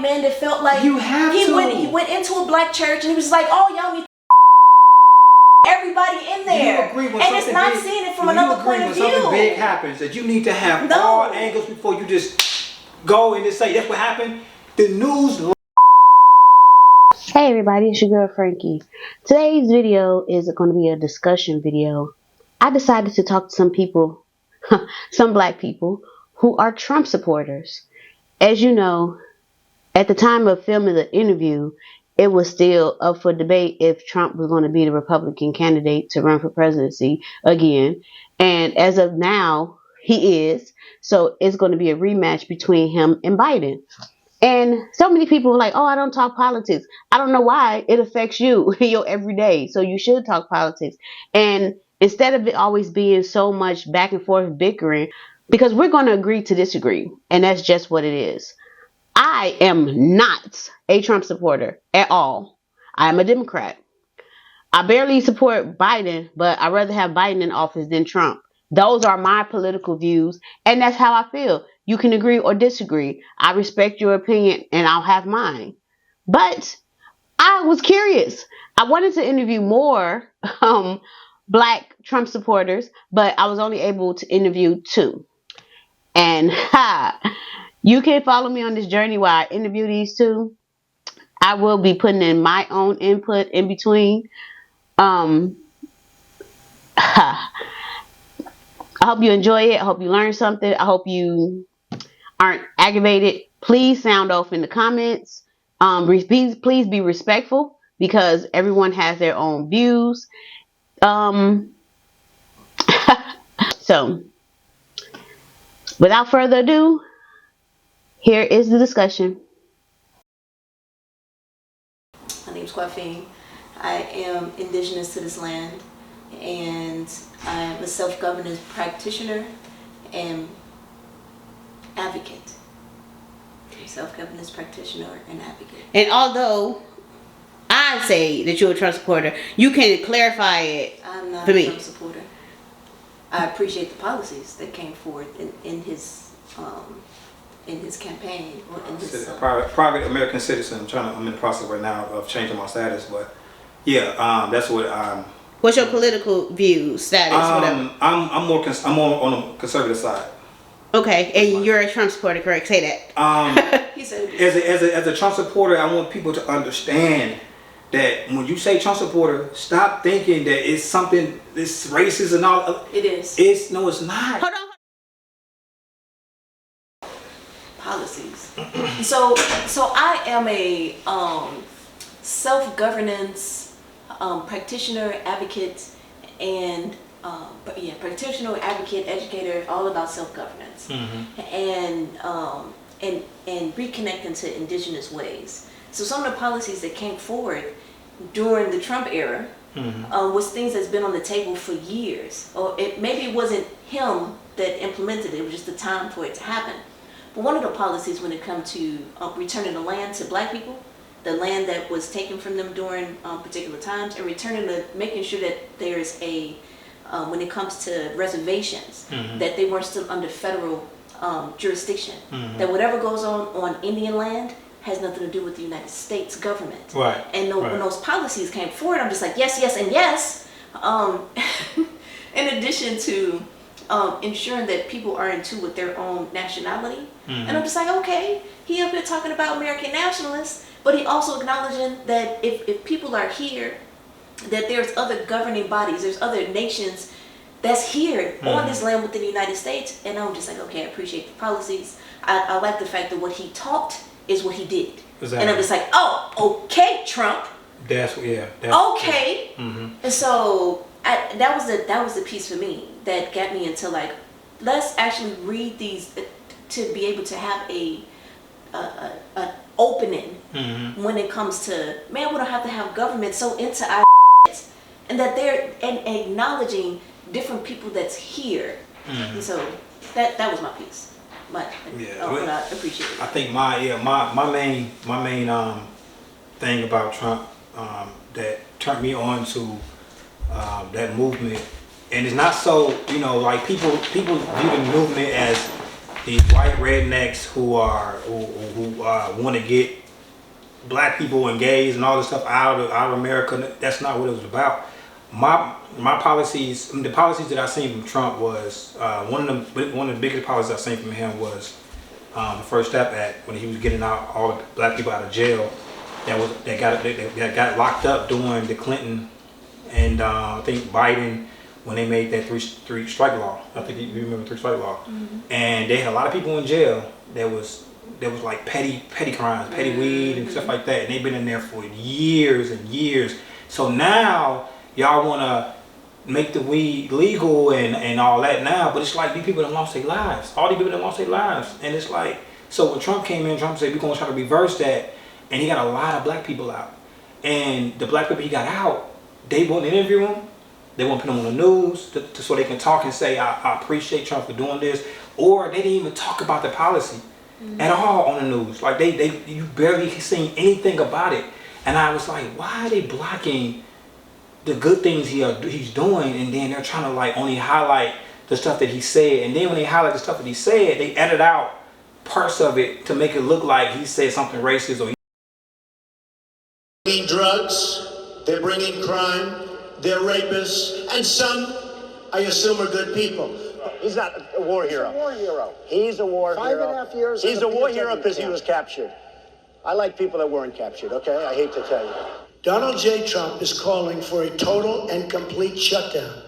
man that felt like he went into a black church and he was like, oh, y'all need everybody in there. Do you agree when and it's not big, seeing it from another point of view. When something big happens, that you need to have all angles before you just go and just say that's what happened? The news. Hey everybody, it's your girl Frankie. Today's video is going to be a discussion video. I decided to talk to some people, some black people, who are Trump supporters. As you know, at the time of filming the interview, it was still up for debate if Trump was going to be the Republican candidate to run for presidency again. And as of now, he is. So it's going to be a rematch between him and Biden. And so many people were like, oh, I don't talk politics. I don't know why. It affects you your everyday. So you should talk politics. And instead of it always being so much back and forth bickering, because we're going to agree to disagree. And that's just what it is. I am not a Trump supporter at all. I'm a Democrat. I barely support Biden, but I'd rather have Biden in office than Trump. Those are my political views, and that's how I feel. You can agree or disagree. I respect your opinion, and I'll have mine. But I was curious. I wanted to interview more black Trump supporters, but I was only able to interview 2. And you can follow me on this journey while I interview these 2. I will be putting in my own input in between. I hope you enjoy it. I hope you learn something. I hope you aren't aggravated. Please sound off in the comments. Please be respectful because everyone has their own views. So, without further ado, here is the discussion. My name's Quafine. I am indigenous to this land, and I'm a self-governance practitioner and advocate. Self-governance practitioner and advocate. And although I say that you're a Trump supporter, you can clarify it I'm not for a me. Trump supporter. I appreciate the policies that came forth in his campaign or in his private American citizen. I'm in the process right now of changing my status, but yeah, that's what I'm. What's your political view, status, whatever? I'm more on the conservative side. Okay, and you're a Trump supporter, correct? Say that. He said as a Trump supporter, I want people to understand that when you say Trump supporter, stop thinking that it's something, it's racist and all. It is. It's not. Hold on. Policies. So I am a self-governance practitioner, advocate, and practitioner, advocate, educator, all about self-governance, and reconnecting to indigenous ways. So some of the policies that came forward during the Trump era was things that's been on the table for years, or maybe it wasn't him that implemented it. It was just the time for it to happen. But one of the policies when it comes to returning the land to black people, the land that was taken from them during particular times, and making sure that there's a, when it comes to reservations, that they weren't still under federal jurisdiction. That whatever goes on Indian land has nothing to do with the United States government. Right. And when those policies came forward, I'm just like, yes, yes, and yes. In addition to ensuring that people are in tune with their own nationality. And I'm just like, okay, he up here talking about American nationalists, but he also acknowledging that if people are here, that there's other governing bodies, there's other nations that's here on this land within the United States. And I'm just like, okay, I appreciate the policies. I like the fact that what he talked is what he did. Exactly. And I'm just like, oh, okay, Trump. That's okay. And so that was the piece for me that got me into like, let's actually read these to be able to have an opening when it comes to, man, we don't have to have government so into our and that they're acknowledging different people that's here. And so that was my piece. But I appreciate it. I think my main thing about Trump that turned me on to that movement, and it's not so, like people view the movement as these white rednecks who want to get black people and gays and all this stuff out of America. That's not what it was about. My policies, the policies that I seen from Trump was one of the biggest policies I seen from him was the First Step Act, when he was getting out all the black people out of jail that got locked up during the Clinton and I think Biden, when they made that three strike law. I think you remember three strike law. And they had a lot of people in jail that was like petty crimes, petty weed and stuff like that. And they've been in there for years and years. So now y'all want to make the weed legal and all that now, but it's like these people that lost their lives. All these people that lost their lives. And it's like, so when Trump came in, Trump said, we're going to try to reverse that. And he got a lot of black people out. And the black people he got out, they won't interview him. They won't put him on the news so they can talk and say, I appreciate Trump for doing this. Or they didn't even talk about the policy at all on the news. Like you barely seen anything about it. And I was like, why are they blocking the good things he's doing, and then they're trying to like only highlight the stuff that he said, and then when they highlight the stuff that he said, they edit out parts of it to make it look like he said something racist or bringing drugs, they're bringing crime, they're rapists, and some, I assume, are good people. He's not a war hero. He's a war hero. He's a war hero. 5.5 years. He's a war hero because he was captured. I like people that weren't captured, okay? I hate to tell you. Donald J. Trump is calling for a total and complete shutdown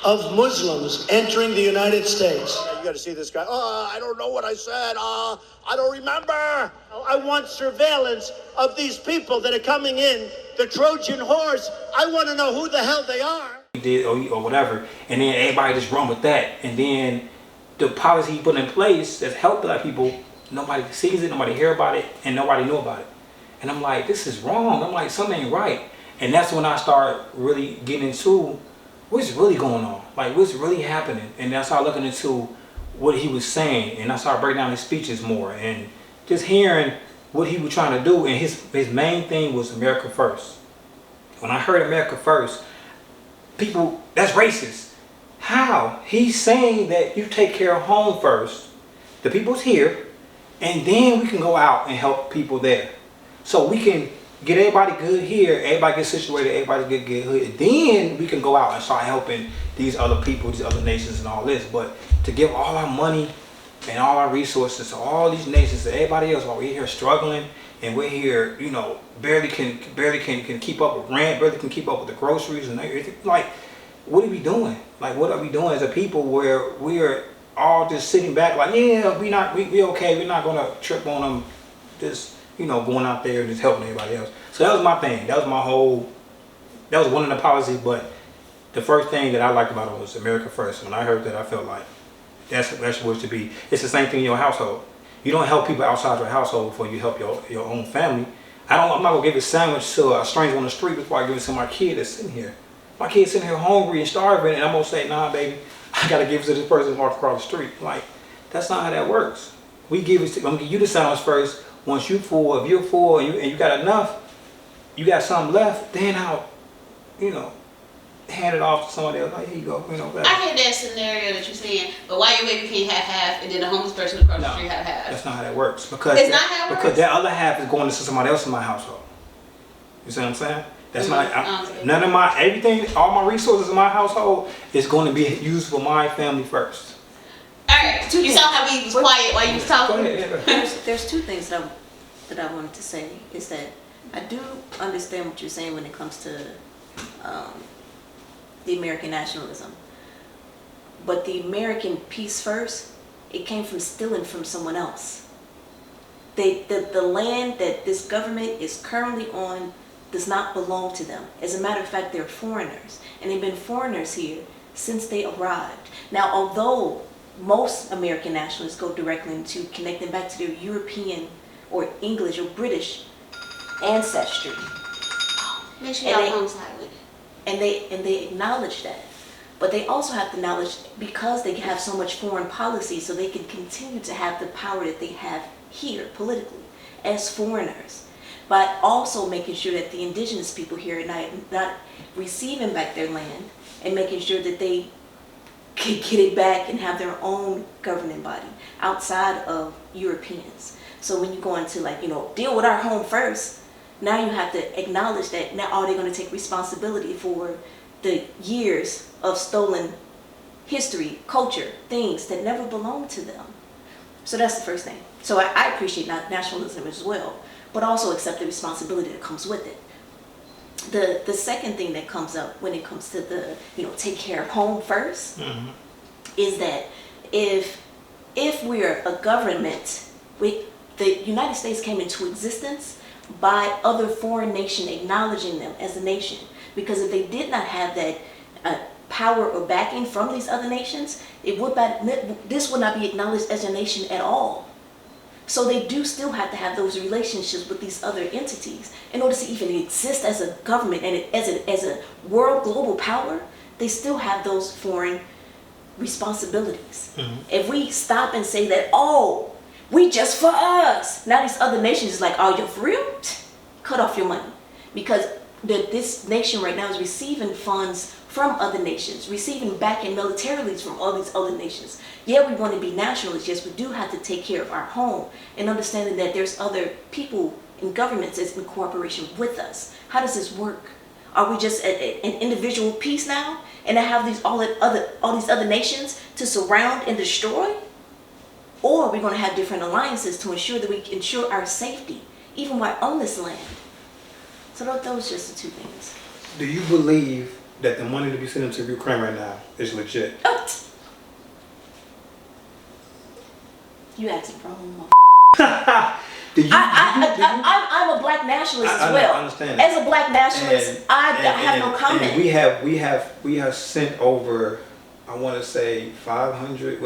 of Muslims entering the United States. You got to see this guy. Oh, I don't know what I said. I don't remember. I want surveillance of these people that are coming in, the Trojan horse. I want to know who the hell they are. he did or whatever, and then everybody just run with that. And then the policy he put in place that's helped black people, nobody sees it, nobody hear about it, and nobody knew about it. And I'm like, this is wrong. I'm like, something ain't right. And that's when I start really getting into what's really going on, like what's really happening. And then I started looking into what he was saying, and I started breaking down his speeches more and just hearing what he was trying to do. And his main thing was America First. When I heard America First, people, that's racist. How? He's saying that you take care of home first, the people's here, and then we can go out and help people there. So we can get everybody good here, everybody get situated, everybody get good. Then we can go out and start helping these other people, these other nations and all this. But to give all our money and all our resources to all these nations, to everybody else, while we're here struggling and we're here, you know, barely can keep up with rent, barely can keep up with the groceries and everything. Like, what are we doing? Like, what are we doing as a people where we're all just sitting back like, yeah, we okay, we're not gonna trip on them, just, you know, going out there and just helping everybody else. So that was my thing. That was one of the policies. But the first thing that I liked about it was America First. When I heard that, I felt like that's what it should be. It's the same thing in your household. You don't help people outside your household before you help your own family. I'm not gonna give a sandwich to a stranger on the street before I give it to my kid that's sitting here. My kid's sitting here hungry and starving, and I'm gonna say, nah, baby, I gotta give it to this person who walks across the street. Like, that's not how that works. I'm gonna give you the sandwich first. Once you're full, if you're full and you got enough, you got something left, then I'll, you know, hand it off to somebody else. Like, here you go, you know. I hear that scenario that you're saying, but why you maybe can't have half and then the homeless person across the street have half? That's not how that works. Because it's not how it works? Because that other half is going to somebody else in my household. You see what I'm saying? That's none of everything, all my resources in my household is going to be used for my family first. Alright, you saw how we was quiet while you was talking? There's two things that I wanted to say. Is that I do understand what you're saying when it comes to the American nationalism. But the American peace first, it came from stealing from someone else. The land that this government is currently on does not belong to them. As a matter of fact, they're foreigners. And they've been foreigners here since they arrived. Now, although most American nationalists go directly into connecting back to their European or English or British ancestry. Make sure y'all coincide with it. And they acknowledge that. But they also have to acknowledge, because they have so much foreign policy, so they can continue to have the power that they have here politically as foreigners, but also making sure that the indigenous people here are not receiving back their land and making sure that they can get it back and have their own governing body outside of Europeans. So when you go into like, deal with our home first, now you have to acknowledge that now are they going to take responsibility for the years of stolen history, culture, things that never belonged to them. So that's the first thing. So I appreciate nationalism as well, but also accept the responsibility that comes with it. The second thing that comes up when it comes to the, take care of home first, is that if we're a government, the United States came into existence by other foreign nation acknowledging them as a nation. Because if they did not have that power or backing from these other nations, this would not be acknowledged as a nation at all. So they do still have to have those relationships with these other entities in order to even exist as a government and as a world global power. They still have those foreign responsibilities. If we stop and say that, we just for us, now these other nations is like, you're for real? Cut off your money, because this nation right now is receiving funds from other nations, receiving backing militarily from all these other nations. Yeah, we want to be nationalists. Yes, we do have to take care of our home and understanding that there's other people in governments that's in cooperation with us. How does this work? Are we just an individual piece now, and I have all these other nations to surround and destroy? Or are we going to have different alliances to ensure that we ensure our safety, even while on this land? So those are just the two things. Do you believe that the money to be sent into Ukraine right now is legit? You asking for home. I'm a black nationalist as well. I understand. As a black nationalist, I have no comment. And we have sent over, I want to say 500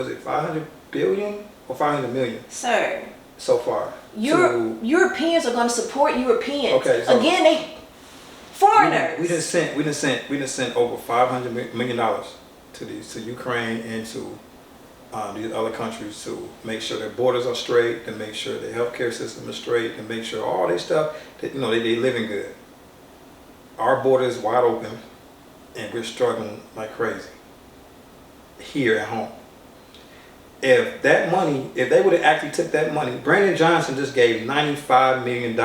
billion or 500 million? Sir. So far. Europeans are going to support Europeans. Okay. So again, they foreigners. We done sent over $500 million to Ukraine and to these other countries to make sure their borders are straight, to make sure their healthcare system is straight, to make sure all this stuff that they living good. Our border is wide open, and we're struggling like crazy here at home. If they would have actually took that money, Brandon Johnson just gave $95 million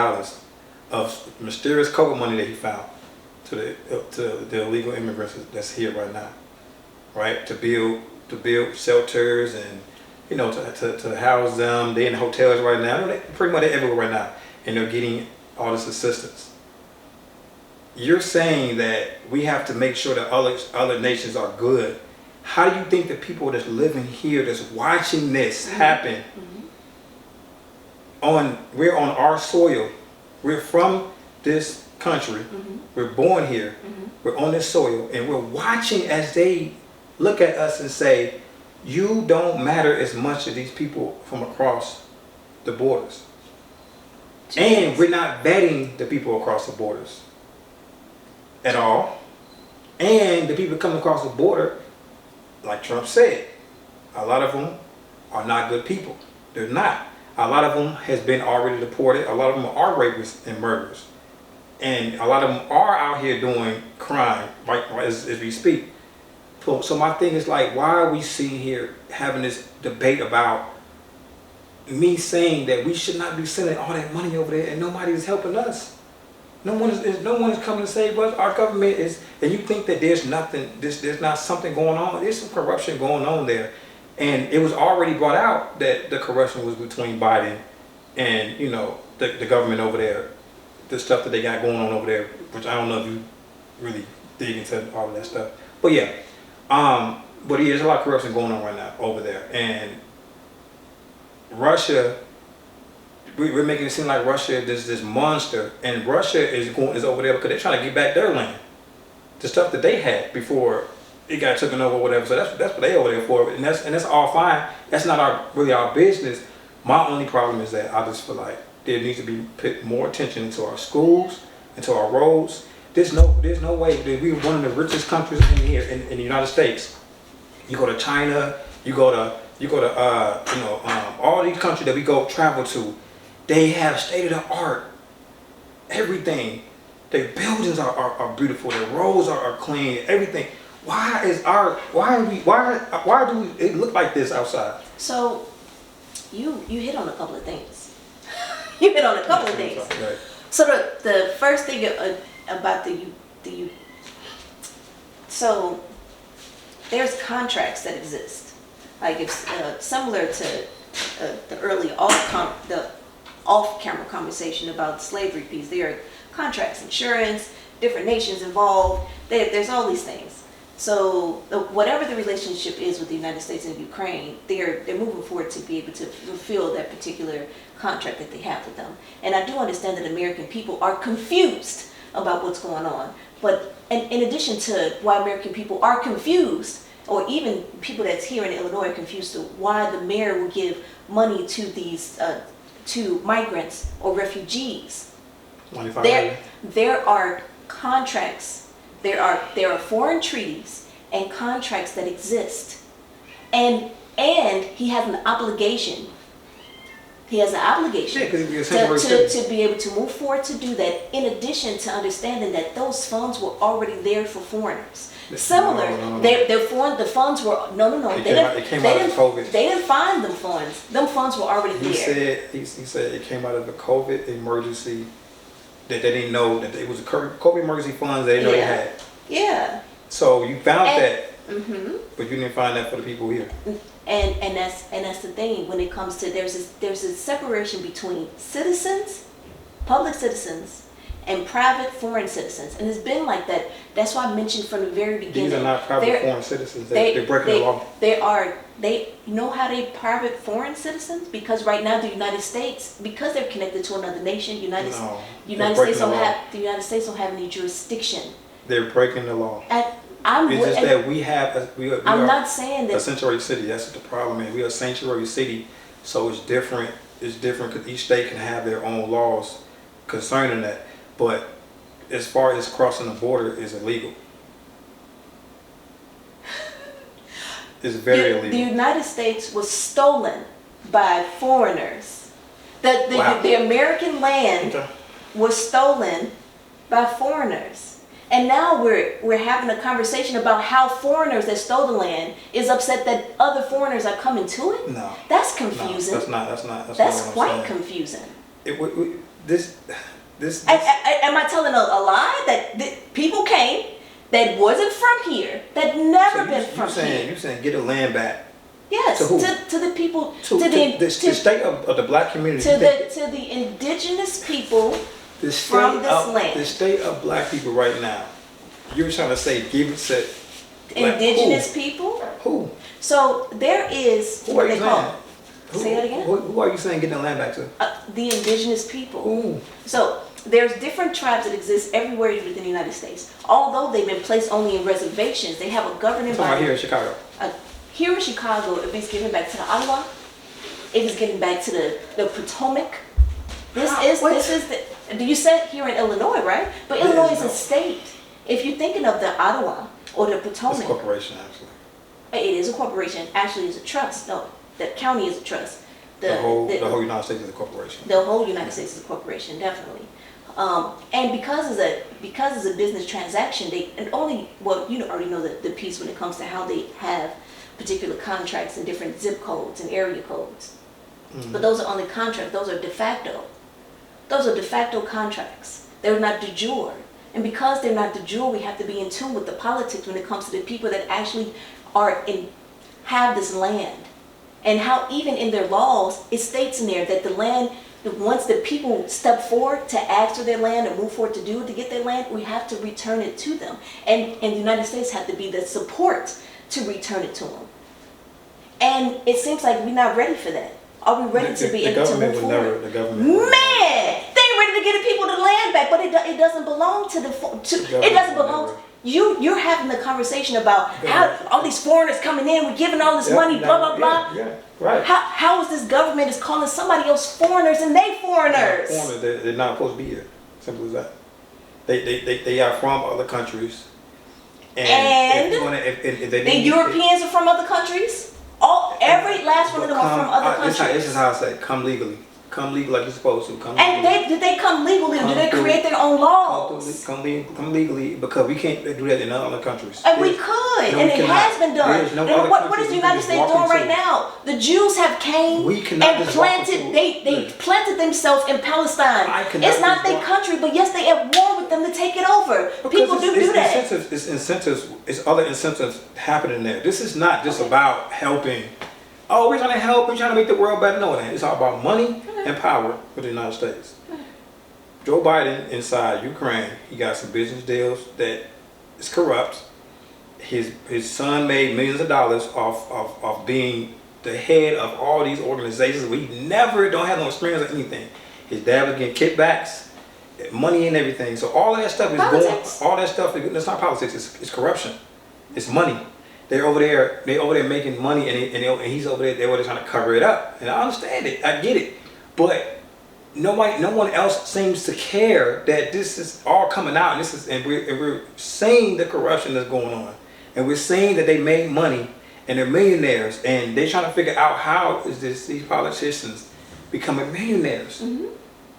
of mysterious COVID money that he found to the illegal immigrants that's here right now, right? To build shelters and to house them. They're in hotels right now. Pretty much they're everywhere right now, and they're getting all this assistance. You're saying that we have to make sure that other nations are good. How do you think the people that's living here, that's watching this happen, we're on our soil, we're from this country, we're born here, we're on this soil, and we're watching as they look at us and say, you don't matter as much as these people from across the borders. And we're not vetting the people across the borders at all. And the people coming across the border, like Trump said, a lot of them are not good people. They're not. A lot of them has been already deported. A lot of them are rapists and murderers. And a lot of them are out here doing crime right as we speak. So my thing is like, why are we sitting here having this debate about me saying that we should not be sending all that money over there and nobody is helping us? No one is coming to save us. Our government is, and you think that there's nothing, there's not something going on. There's some corruption going on there. And it was already brought out that the corruption was between Biden and, the government over there. The stuff that they got going on over there, which I don't know if you really dig into all of that stuff. But yeah. There's a lot of corruption going on right now over there. And Russia, we're making it seem like Russia is this monster, and Russia is over there because they're trying to get back their land, the stuff that they had before it got taken over or whatever. So that's what they over there for, and that's all fine. That's not really our business. My only problem is that I just feel like there needs to be put more attention into our schools, into our roads. There's no way that we're one of the richest countries in the United States. You go to China, you go to all these countries that we go travel to. They have state of the art, everything. Their buildings are beautiful. Their roads are clean. Everything. why do it look like this outside? So you hit on a couple of things. You hit on a couple of things. Right. So the first thing about so there's contracts that exist. Like it's similar to the early off-camera conversation about the slavery piece. There are contracts, insurance, different nations involved. There's all these things. So whatever the relationship is with the United States and Ukraine, they're moving forward to be able to fulfill that particular contract that they have with them. And I do understand that American people are confused about what's going on. But in addition to why American people are confused, or even people that's here in Illinois are confused to why the mayor will give money to these to migrants or refugees. There are contracts, there are foreign treaties and contracts that exist, and he has an obligation. He has an obligation to be able to move forward to do that. In addition to understanding that those funds were already there for foreigners. Similar, No. the funds were no. It came out of COVID. They didn't find them funds. Them funds were already there. He said it came out of the COVID emergency that they didn't know that it was a COVID emergency funds they didn't know they had. Yeah. So you found that, Mm-hmm. but you didn't find that for the people here. And that's the thing when it comes to there's a separation between citizens, public citizens, and private foreign citizens, and it's been like that. That's why I mentioned from the very beginning. These are not private foreign citizens. They're breaking the law. They know how they private foreign citizens because right now the United States, because they're connected to another nation, the United States don't have any jurisdiction. They're breaking the law. I'm not saying that a sanctuary city. That's what the problem is. We are a sanctuary city, so it's different. It's different because each state can have their own laws concerning that. But as far as crossing the border is illegal. It's very illegal. The United States was stolen by foreigners. The American land was stolen by foreigners. And now we're having a conversation about how foreigners that stole the land is upset that other foreigners are coming to it. No, that's confusing. No, that's That's quite confusing. Am I telling a lie that people came that wasn't from here, that never been from here? You're saying get the land back? Yes, to who? To the people, to the state of the black community, to the indigenous people from this land. The state of black people right now. You're trying to say give it to indigenous people? Who? So there is who what are you they call. saying? Say that again. Who are you saying getting the land back to? The indigenous people. Ooh. So there's different tribes that exist everywhere within the United States. Although they've been placed only in reservations, they have a governing body. Here in Chicago. Here in Chicago, if it's getting back to the Ottawa, if it's getting back to the Potomac, this is the. You said here in Illinois, right? But Illinois is a state. If you're thinking of the Ottawa or the Potomac, it's a corporation actually. It is a corporation. Actually, it's a trust. No, the county is a trust. The whole United States is a corporation. The whole United States is a corporation, definitely. And because it's a business transaction, you already know the piece when it comes to how they have particular contracts and different zip codes and area codes. Mm-hmm. But those are only contracts. Those are de facto. Those are de facto contracts. They're not de jure. And because they're not de jure, we have to be in tune with the politics when it comes to the people that actually have this land. And how even in their laws, it states in there that the land, once the people step forward to ask for their land or move forward to get their land, we have to return it to them. And the United States have to be the support to return it to them. And it seems like we're not ready for that. Are we ready to be able to move forward? Man, they ain't ready to get the people the land back, but it doesn't belong to it doesn't belong. You're having the conversation about how all these foreigners coming in, we're giving all this money, blah blah blah. Yeah, right. How is this government is calling somebody else foreigners and they foreigners? They're not supposed to be here. Simple as that. They are from other countries. And the Europeans are from other countries. Every last one of them are from other countries. This is how I say, come legally. Come legal like you're supposed to. Did they come legally or do they create their own laws? Come legally, because we can't do that in other countries. And we could, no, and we it cannot. has been done. There is no And other what country is the we can United just States walk doing right into. now? The Jews have came We cannot and just walk planted. into- They planted themselves in Palestine. I cannot It's not just their walk- country, but yes, they at war with them to take it over. Because People it's do that. Incentives, it's incentives. It's other incentives happening there. This is not just about helping. Oh, we're trying to help. We're trying to make the world better. No, it's all about money and power for the United States. Joe Biden inside Ukraine, he got some business deals that is corrupt. His son made millions of dollars off being the head of all these organizations. We never don't have no experience or anything. His dad was getting kickbacks, money and everything. So all of that stuff is Politics. going. All that stuff. It's not politics. It's corruption. It's money. They're over there. They over there making money, and he's over there. They're over there trying to cover it up. And I understand it. I get it. But no one else seems to care that this is all coming out. And we're seeing the corruption that's going on, and we're seeing that they made money and they're millionaires, and they're trying to figure out how is these politicians becoming millionaires. Mm-hmm.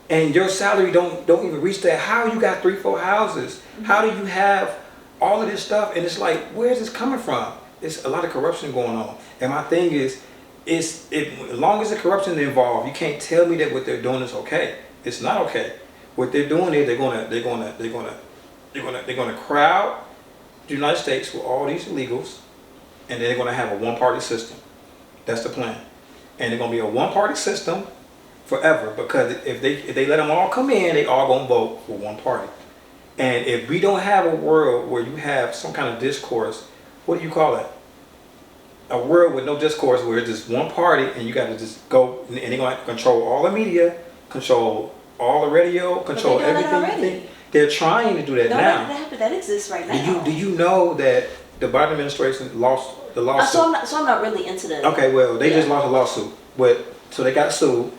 And your salary don't even reach that. How you got 3-4 houses? Mm-hmm. How do you have all of this stuff? And it's like, where's this coming from? It's a lot of corruption going on. And my thing is, as long as the corruption is involved, you can't tell me that what they're doing is okay. It's not okay. What they're doing is they're gonna crowd the United States with all these illegals, and then they're gonna have a one-party system. That's the plan. And they're gonna be a one-party system forever, because if they let them all come in, they all gonna vote for one party. And if we don't have a world where you have some kind of discourse, what do you call that? A world with no discourse, where it's just one party and you got to just go, and they're going to control all the media, control all the radio, control everything. They're trying to do that now. That exists right now. Do you know that the Biden administration lost the lawsuit? So I'm not really into the. Okay, well, they just lost a lawsuit, so they got sued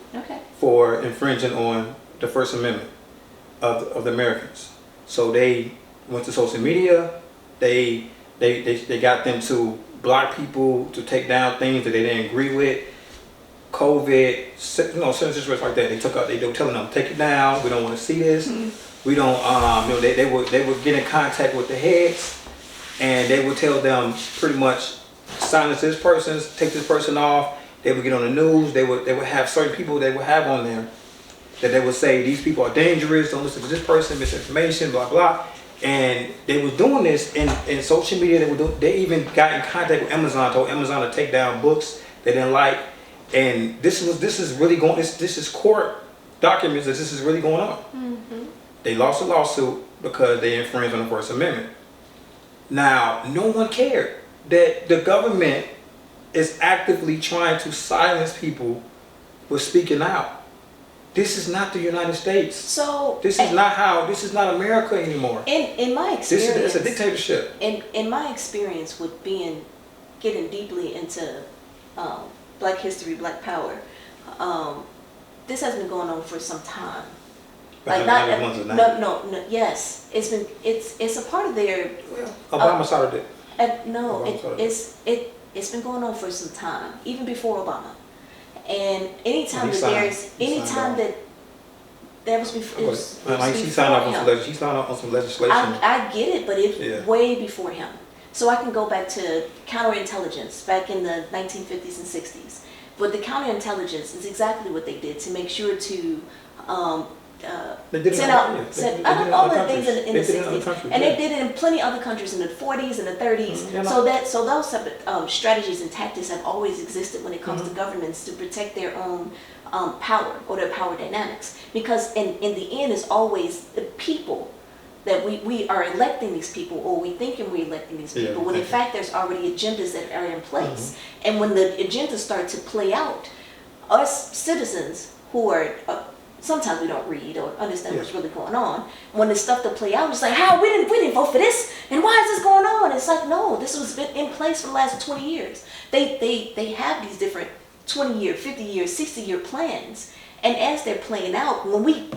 for infringing on the First Amendment of the Americans. So they went to social media. They got them to block people, to take down things that they didn't agree with. COVID, censorship like that. They were telling them, take it down. We don't want to see this. We don't. They would get in contact with the heads, and they would tell them pretty much silence this person, take this person off. They would get on the news. They would have certain people they would have on there that they would say, these people are dangerous. Don't listen to this person. Misinformation. Blah blah. And they was doing this in social media. They even got in contact with Amazon, told Amazon to take down books they didn't like. And this is really going. This is court documents that this is really going on. Mm-hmm. They lost a lawsuit because they infringed on the First Amendment. Now, no one cared that the government is actively trying to silence people for speaking out. This is not the United States. So this is not America anymore. In my experience, it's a dictatorship. In my experience with getting deeply into Black history, Black power, this has been going on for some time. Yes, it's a part of their. Obama started it. It's been going on for some time, even before Obama. And anytime that was before, she signed off on some legislation. I get it, but it's way before him. So I can go back to counterintelligence back in the 1950s and 60s. But the counterintelligence is exactly what they did to make sure to send out all the things in the 60s. And they did it in plenty of other countries in the 40s and the 30s. So those type of strategies and tactics have always existed when it comes to governments to protect their own power or their power dynamics. Because in the end, it's always the people that we are electing these people, or we thinking we're electing these people, when in fact there's already agendas that are in place. And when the agendas start to play out, us citizens who are sometimes we don't read or understand what's really going on. When the stuff to play out, it's like, how we didn't vote for this, and why is this going on? It's like, no, this was been in place for the last 20 years. They have these different 20-year, 50-year, 60-year plans, and as they're playing out, when we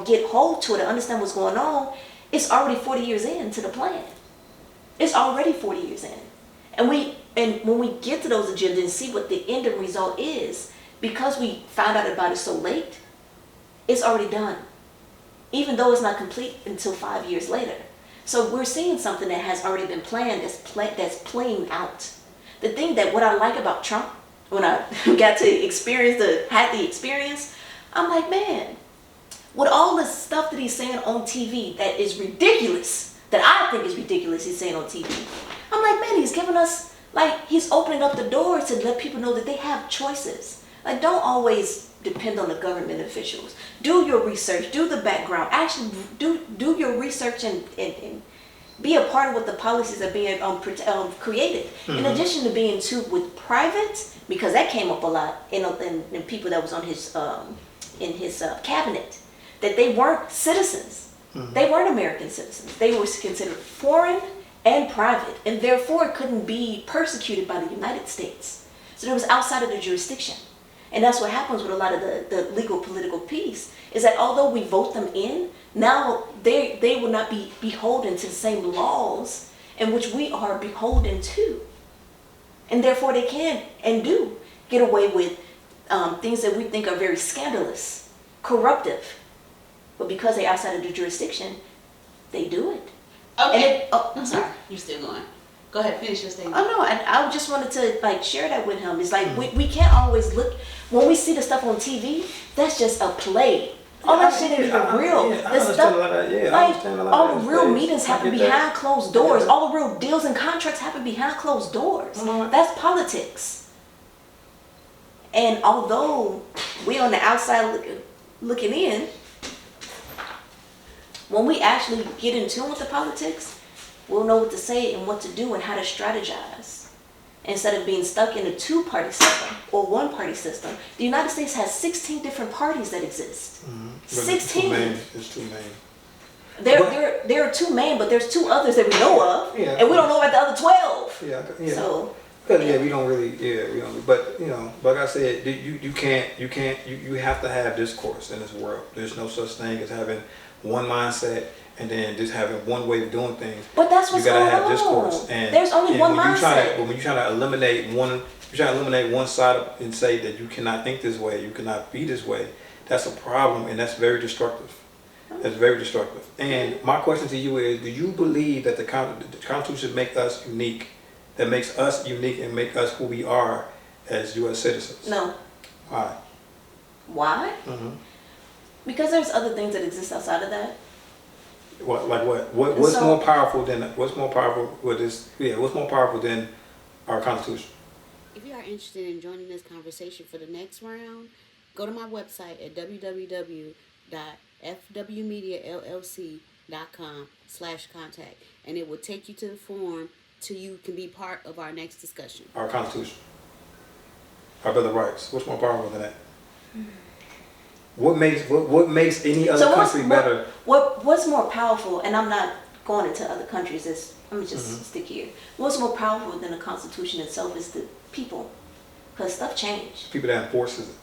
get hold to it and understand what's going on, it's already 40 years into the plan. It's already 40 years in, and when we get to those agendas and see what the end result is, because we found out about it so late, it's already done. even though it's not complete until 5 years later. So we're seeing something that has already been planned that's playing out. The thing that what I like about Trump, when I got to had the experience, I'm like, man, with all the stuff that he's saying on TV that is ridiculous, that I think is ridiculous he's saying on TV, I'm like, man, he's giving us, like, he's opening up the door to let people know that they have choices. Like, don't always depend on the government officials. Do your research, do the background, actually do your research and be a part of what the policies are being created. Mm-hmm. In addition to being too with private, because that came up a lot in people that was on his in his cabinet, that they weren't citizens. Mm-hmm. They weren't American citizens. They were considered foreign and private, and therefore couldn't be persecuted by the United States. So it was outside of the jurisdiction. And that's what happens with a lot of the legal political piece, is that although we vote them in, now they will not be beholden to the same laws in which we are beholden to. And therefore they can and do get away with things that we think are very scandalous, corruptive. But because they're outside of the jurisdiction, they do it. Okay. I'm sorry. You're still going. Go ahead, finish your statement. Oh no, I just wanted to share that with him. It's like we can't always look when we see the stuff on TV. That's just a play. All that shit ain't even real. The stuff, all the real meetings happen behind closed doors. All the real deals and contracts happen behind closed doors. That's politics. And although we on the outside looking in, when we actually get in tune with the politics, we'll know what to say and what to do and how to strategize. Instead of being stuck in a two-party system or one-party system, the United States has 16 different parties that exist. Mm-hmm. 16. It's too many. There are two main, but there's two others that we know of, and we don't know about the other 12. Yeah. So. Because we don't really, we don't. But like I said, you have to have discourse in this world. There's no such thing as having one mindset and then just having one way of doing things. But that's what's going on. You gotta have discourse. And there's only one mindset. When you try to eliminate one side and say that you cannot think this way, you cannot be this way, that's a problem, and that's very destructive. That's very destructive. And my question to you is: do you believe that the Constitution make us unique? That makes us unique and make us who we are as U.S. citizens? No. Why? Why? Mm-hmm. Because there's other things that exist outside of that. What? Like what? What's more powerful than? What's more powerful with this? Yeah. What's more powerful than our Constitution? If you are interested in joining this conversation for the next round, go to my website at www.fwmediallc.com/contact, and it will take you to the form so you can be part of our next discussion. Our Constitution, our Bill of Rights. What's more powerful than that? Mm-hmm. What makes any other country better? What's more powerful? And I'm not going into other countries. Let me just stick here. What's more powerful than the Constitution itself is the people, because stuff changed. People that enforces it.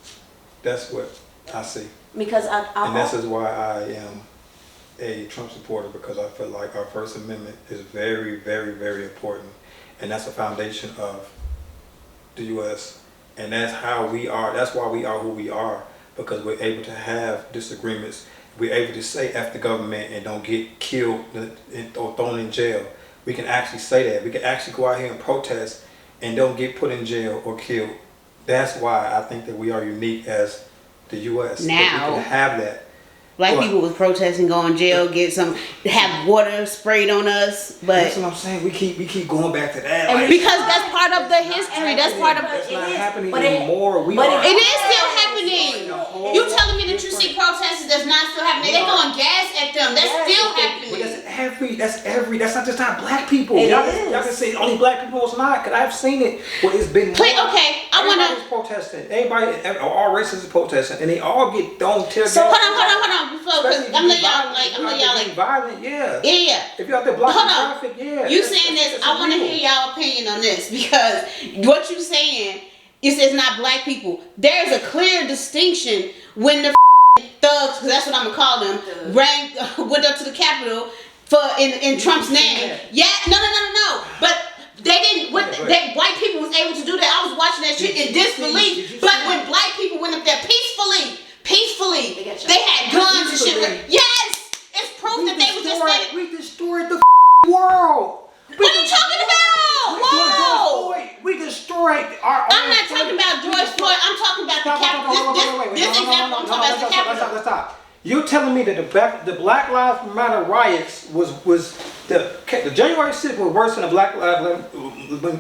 That's what I see. Because and this is why I am a Trump supporter, because I feel like our First Amendment is very, very, very important, and that's the foundation of the U.S. And that's how we are. That's why we are who we are. Because we're able to have disagreements. We're able to say F the government and don't get killed or thrown in jail. We can actually say that. We can actually go out here and protest and don't get put in jail or killed. That's why I think that we are unique as the U.S. Now, we can have that. Black people was protesting, go in jail, have water sprayed on us, but that's what I'm saying. We keep going back to that, because that's part of the history. That's part of it's not happening anymore. It is still happening. You telling me that you see protesters that's not still happening? They throwing gas at them. That's still happening. But that's not black people. Y'all can say only black people. It's not, because I've seen it. Well, it's been. Everybody's protesting. All races is protesting, and they all get thrown tear gas. So hold on. I'm letting y'all violent, yeah. Yeah. If you're out there blocking traffic, yeah. You saying this? I want to hear y'all opinion on this, because what you saying is it's not black people. There's a clear distinction when the thugs, because that's what I'm gonna call them, went up to the Capitol in Trump's name. Yeah, no. But they didn't. White people was able to do that. I was watching that shit in disbelief. But when black people went up there peacefully, they had guns and shit. Yes. You're telling me that the Black Lives Matter riots was the January 6th was worse than the Black Lives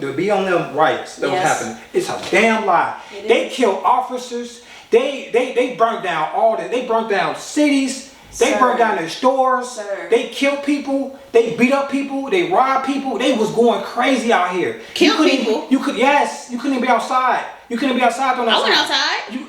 to be on them riots that was happening. It's a damn lie. They killed officers. They burnt down they burnt down cities. They burned down their stores. They killed people. They beat up people. They robbed people. They was going crazy out here. Kill people? You couldn't even be outside. You couldn't be outside during that time. I went outside.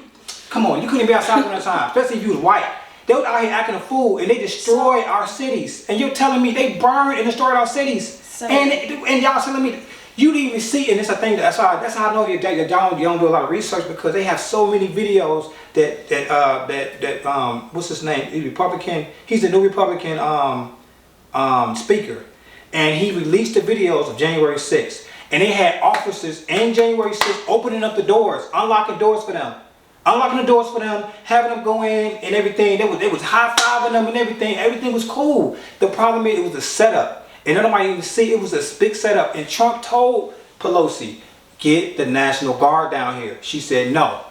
Come on, you couldn't be outside during that time, especially if you was white. They was out here acting a fool, and they destroyed our cities. And you're telling me they burned and destroyed our cities. And y'all telling me you didn't even see, and it's a thing that's how I know you don't do a lot of research, because they have so many videos that what's his name? The Republican. He's the new Republican speaker, and he released the videos of January 6th, and they had officers in January 6th opening up the doors, unlocking doors for them. Unlocking the doors for them, having them go in and everything. They was high-fiving them and everything. Everything was cool. The problem is it was a setup. And nobody even see it was a big setup. And Trump told Pelosi, get the National Guard down here. She said no.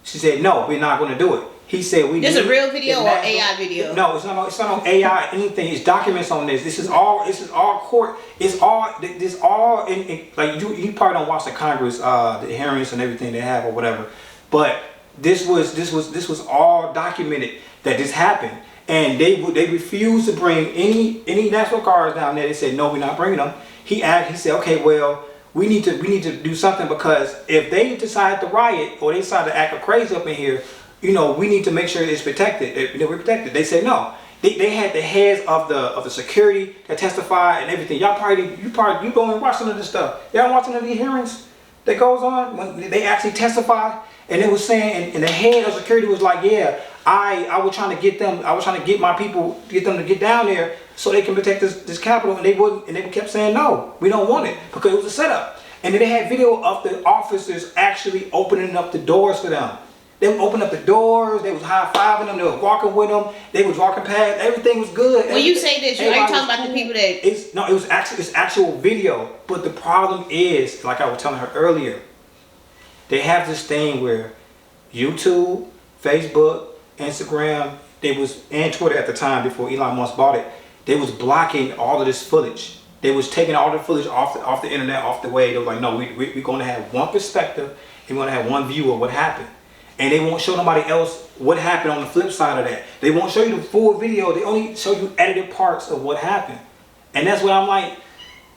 She said no, we're not going to do it. He said we. This is a real video or AI video? No, it's not on AI anything. It's documents on this. This is all court. It's all in like you probably don't watch the Congress the hearings and everything they have or whatever. But this was all documented that this happened, and they refused to bring any National Guards down there. They said no, we're not bringing them. He said, okay, well, we need to do something, because if they decide to riot or they decide to act crazy up in here, we need to make sure it's protected. We're protected. They said no. They had the heads of the security that testified and everything. You go and watch some of this stuff. Y'all watching the hearings that goes on when they actually testify. And it was saying, and the head of security was like, yeah, I was trying to get them, I was trying to get my people, get them to get down there so they can protect this Capitol, and they wouldn't, and they kept saying, no, we don't want it, because it was a setup. And then they had video of the officers actually opening up the doors for them. They would open up the doors, they was high-fiving them, they was walking with them, they was walking past, everything was good. When you say this, are you talking about the people that... It's actual video, but the problem is, like I was telling her earlier, they have this thing where YouTube, Facebook, Instagram, and Twitter at the time before Elon Musk bought it, they was blocking all of this footage. They was taking all the footage off the internet, off the way. They were like, no, we're going to have one perspective, and we're going to have one view of what happened. And they won't show nobody else what happened on the flip side of that. They won't show you the full video. They only show you edited parts of what happened. And that's what I'm like,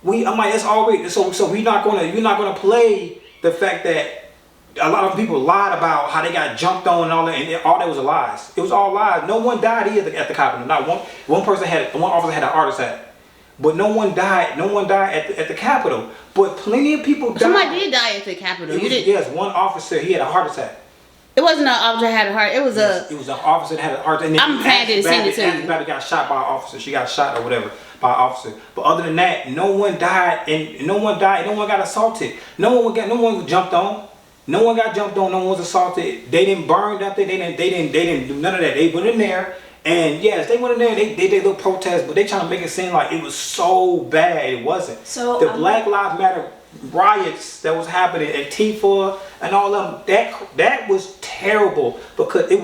it's already, so you're not gonna play the fact that a lot of people lied about how they got jumped on and all that, and all that was lies. It was all lies. No one died either at the Capitol. Not one officer had a heart attack. But no one died. No one died at the Capitol. But plenty of people died. Somebody did die at the Capitol. Yes, one officer, he had a heart attack. It wasn't an officer that had a heart. It was It was an officer that had a heart attack. I'm glad they sent it to you. Everybody got shot by an officer. She got shot or whatever by an officer. But other than that, no one died, and no one got assaulted. No one jumped on. No one got jumped on. No one was assaulted. They didn't burn nothing. They didn't do none of that. They went in there, and yes, they went in there. They did little protests, but they trying to make it seem like it was so bad. It wasn't. So the Black Lives Matter riots that was happening at Antifa and all of them, that was terrible, because it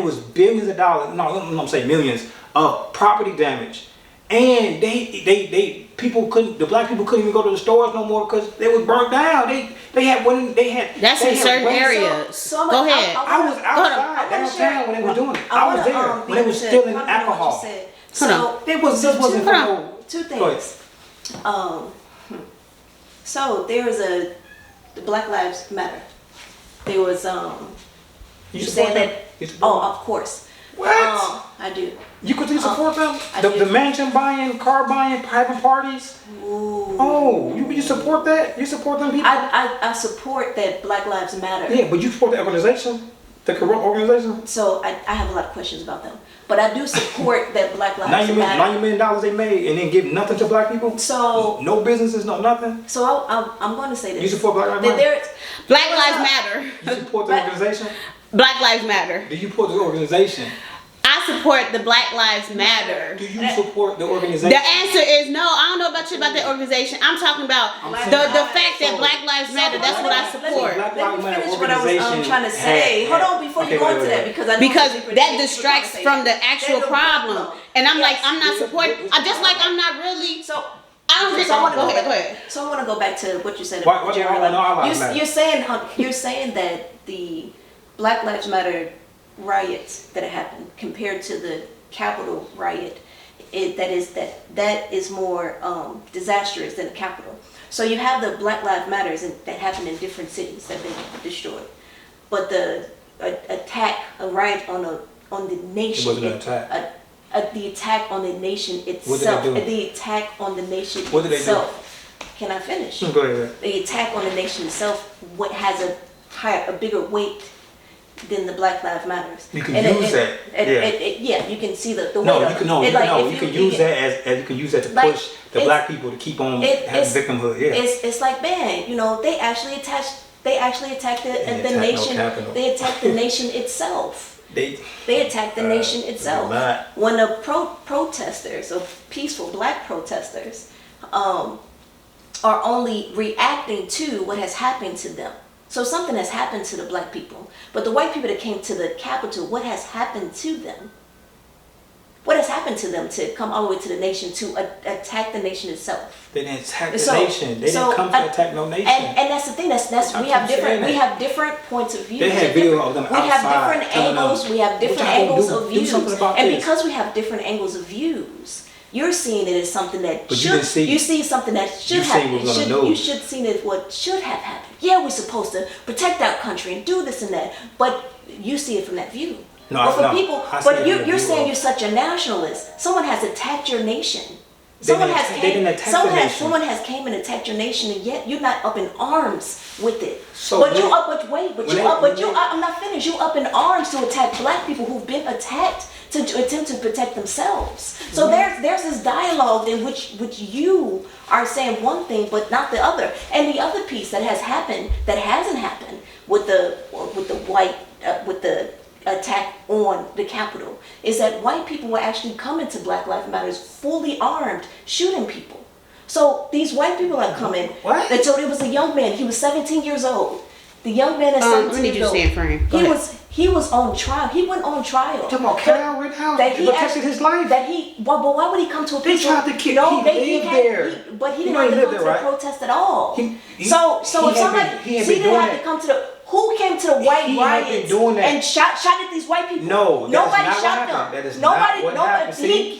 was billions of dollars. No, I'm saying millions of property damage, and the black people couldn't even go to the stores no more because they was burnt down. That's in certain areas. So go ahead. I was outside downtown when they were doing it. I was there when they was stealing alcohol. So it wasn't for no. Two things. So there was the Black Lives Matter. There was You saying that? Of course. What? I do. You could support them? The mansion buying, car buying, private parties? Ooh. Oh, you support that? You support them people? I support that Black Lives Matter. Yeah, but you support the organization? The corrupt organization? So I have a lot of questions about them. But I do support that Black Lives Matter. $90 million they made and then give nothing to black people? So no businesses, no nothing? So I'm going to say this. You support Black Lives Matter? Black Lives Matter. You support the organization? Black Lives Matter. Do you support the organization? I support the Black Lives Matter. Do you support the organization? The answer is no. I don't know about shit about that organization. I'm talking about the fact that Black Lives Matter. That's what I support. Let me finish what I was trying to say. Hold on before you go into that, because I know Because that distracts from the actual problem. And I'm like, I'm not supporting. Just like I'm not really. So I don't think. Go ahead. So I want to go back to what you said. You're saying that the Black Lives Matter riots that happened compared to the Capitol riot, that is more disastrous than the Capitol. So you have the Black Lives Matters that happened in different cities that have been destroyed, but the riot on the nation. It wasn't an attack. The attack on the nation itself. What did they do? The attack on the nation what did itself. They do? Can I finish? Go ahead. The attack on the nation itself has a bigger weight than the Black Lives Matters. You can use that. Yeah, you can see the weight. No, of you can it. you can use that as you can use that to push the black people to keep on having victimhood. Yeah. It's like, man, they actually attacked the nation. They attacked the nation itself. They attacked the nation itself. When the protesters, or peaceful black protesters, are only reacting to what has happened to them. So something has happened to the black people. But the white people that came to the Capitol, what has happened to them? What has happened to them to come all the way to the nation to attack the nation itself? They didn't attack the nation. They didn't come to attack no nation. And that's the thing. We have different points of view. They had video of them outside. We have different angles. We have different angles of views. And because we have different angles of views, you're seeing it as something that you see something that should happen. You should see it what should have happened. Yeah, we're supposed to protect our country and do this and that, but you see it from that view. You're saying you're such a nationalist. Someone has attacked your nation. Someone has came and attacked your nation, and yet you're not up in arms with it. I'm not finished. You up in arms to attack black people who've been attacked to attempt to protect themselves. So there's this dialogue in which you are saying one thing but not the other. And the other piece that hasn't happened with the attack on the Capitol is that white people were actually coming to Black Lives Matters fully armed, shooting people. So these white people are coming. What? So there was a young man. He was 17 years old. The young man is 17 years old. He was on trial. He went on trial. You're talking about Kyle Rittenhouse? That he protected his life? But why would he come to a They tried to kill him. He lived there. But he didn't have to come to the protest at all. He didn't have to come to the... Who came to the white riots and shot at these white people? No, nobody shot them. That is not what happened. You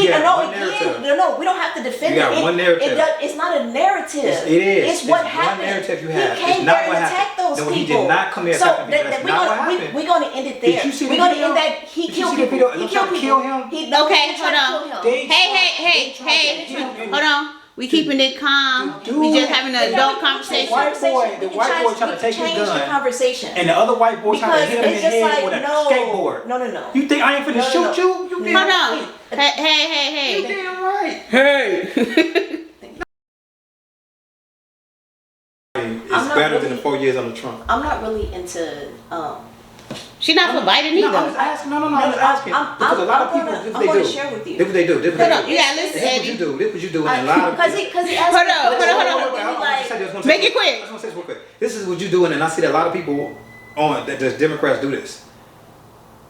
got one narrative. No, we don't have to defend it. You got one narrative. It's not a narrative. It is. It's what happened. One narrative you have. He came there and attacked those people. No, he did not come here and attack people. That's not what happened. We're going to end it there. Did you see the video? We're going to end that. He killed people. He killed people. Okay, hold on. Hey, hold on. We keeping it calm. We just having an adult conversation. The white boy trying to take his gun. Conversation. And the other white boy trying to hit him in the head with a skateboard. No. You think I ain't finna shoot you? Hold on. Hey. You damn right. Hey. It's better than the 4 years on the Trump. I'm not really into... She's not for Biden either. No, I'm asking. I'm asking. Because a lot of people, I'm going to share with you. This what they do. Hold on. You gotta listen, Eddie. This what you do. And a lot of Because he asked Hold on. Make it quick. I just want to say this real quick. This is what you doing, and I see that a lot of people that the Democrats do this.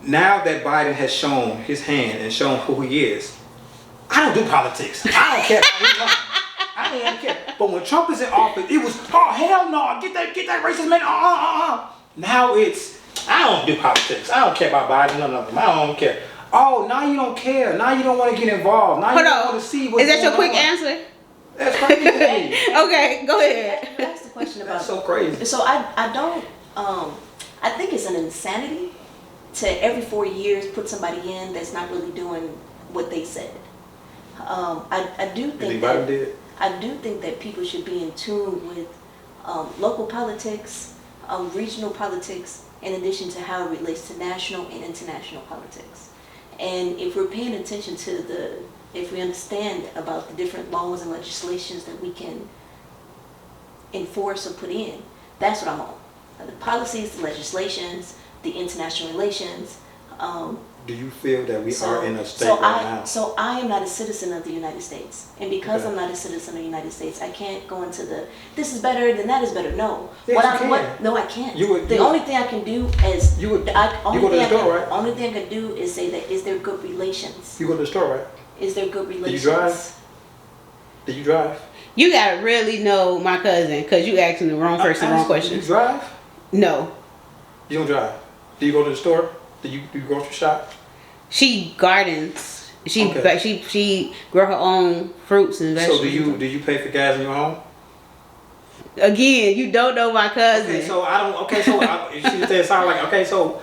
Now that Biden has shown his hand and shown who he is, I don't do politics. I don't care about his line. I don't even care. But when Trump is in office, it was, oh hell no, get that racist man. Now it's, I don't do politics. I don't care about Biden, none of them. I don't care. Oh, now you don't care. Now you don't want to get involved. Now you don't want to see what's going on. Is that your quick answer? That's crazy. Okay, go ahead. That's the question about. That's so crazy. So I don't. I think it's an insanity to every 4 years put somebody in that's not really doing what they said. I do think that did? I do think that people should be in tune with local politics, regional politics, in addition to how it relates to national and international politics. And if we're paying attention to if we understand about the different laws and legislations that we can enforce or put in, that's what I'm on. The policies, the legislations, the international relations, do you feel that we are in a state now? So I am not a citizen of the United States. And because I'm not a citizen of the United States, I can't go into this is better, then that is better. No. Yes, you can. No, I can't. The only thing I can do is... You go to the store, right? Only thing I can do is say that, is there good relations? You go to the store, right? Is there good relations? Do you drive? Do you drive? You gotta really know my cousin, because you asking the wrong person the wrong question. Do you drive? No. You don't drive. Do you go to the store? Do you grocery shop? She gardens. She grow her own fruits and vegetables. So do you pay for gas in your home? Again, you don't know my cousin. Okay, so I don't. Okay, so she said it sound like okay, so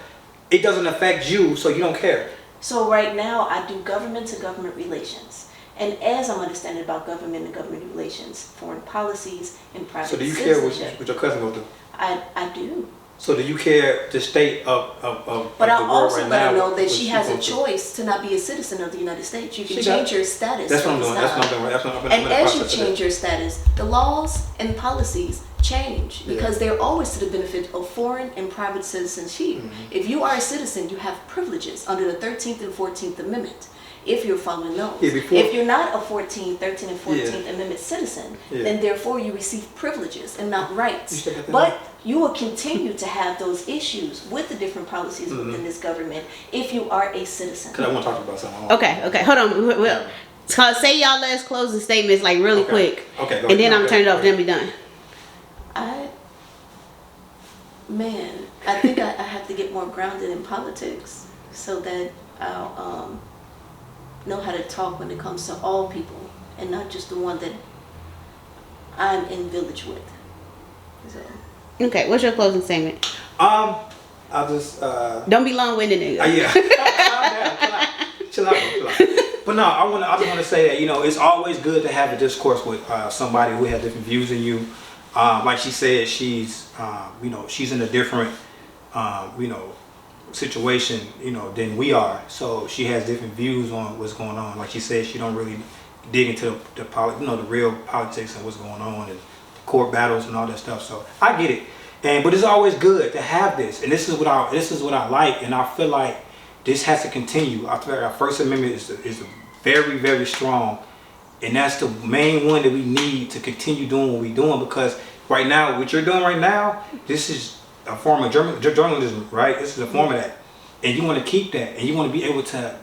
it doesn't affect you, so you don't care. So right now, I do government to government relations. And as I'm understanding about government and government relations, foreign policies, and private citizenship. So do you care what your cousin go through? I do. So do you care the state of But the I world also right let her now? know that she has a choice to not be a citizen of the United States. You can change your status. That's what I'm doing. That's what I'm doing. That's what I'm doing. And as you change your status, the laws and policies change because they're always to the benefit of foreign and private citizens here. If you are a citizen, you have privileges under the 13th and 14th Amendment. If you're following those. If you're not a 13th and 14th Amendment citizen, then therefore you receive privileges and not rights. But you will continue to have those issues with the different policies within this government if you are a citizen. Because I want to talk about something. Okay, hold on. Well, say y'all last closing statements like really quick. Okay, go and then I'm ahead. turn it off, then be done. I think I have to get more grounded in politics so that I'll know how to talk when it comes to all people and not just the one that I'm in village with. So. Okay, what's your closing statement? I'll just don't be long-winded, nigga. Yeah. Chill out. But no, I just want to say that it's always good to have a discourse with somebody who has different views than you. Like she said, she's she's in a different situation than we are, so she has different views on what's going on. Like she said, she don't really dig into the real politics and what's going on and the court battles and all that stuff. So I get it, but it's always good to have this, and this is what I like, and I feel like this has to continue. I feel like our First Amendment is very, very strong, and that's the main one that we need to continue doing what we're doing, because right now, what you're doing right now, this is a form of journalism, right? This is a form of that, and you want to keep that, and you want to be able to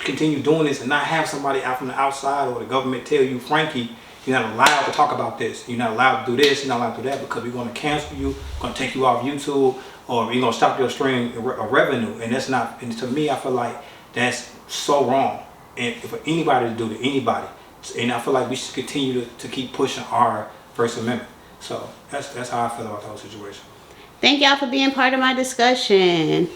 continue doing this and not have somebody out from the outside or the government tell you, Frankie, you're not allowed to talk about this, you're not allowed to do this, you're not allowed to do that, because we're going to cancel you, going to take you off YouTube, or we're going to stop your stream of revenue. And that's not, and to me, I feel like that's so wrong, and for anybody to do to anybody. And I feel like we should continue to keep pushing our First Amendment. So that's how I feel about the whole situation. Thank y'all for being part of my discussion.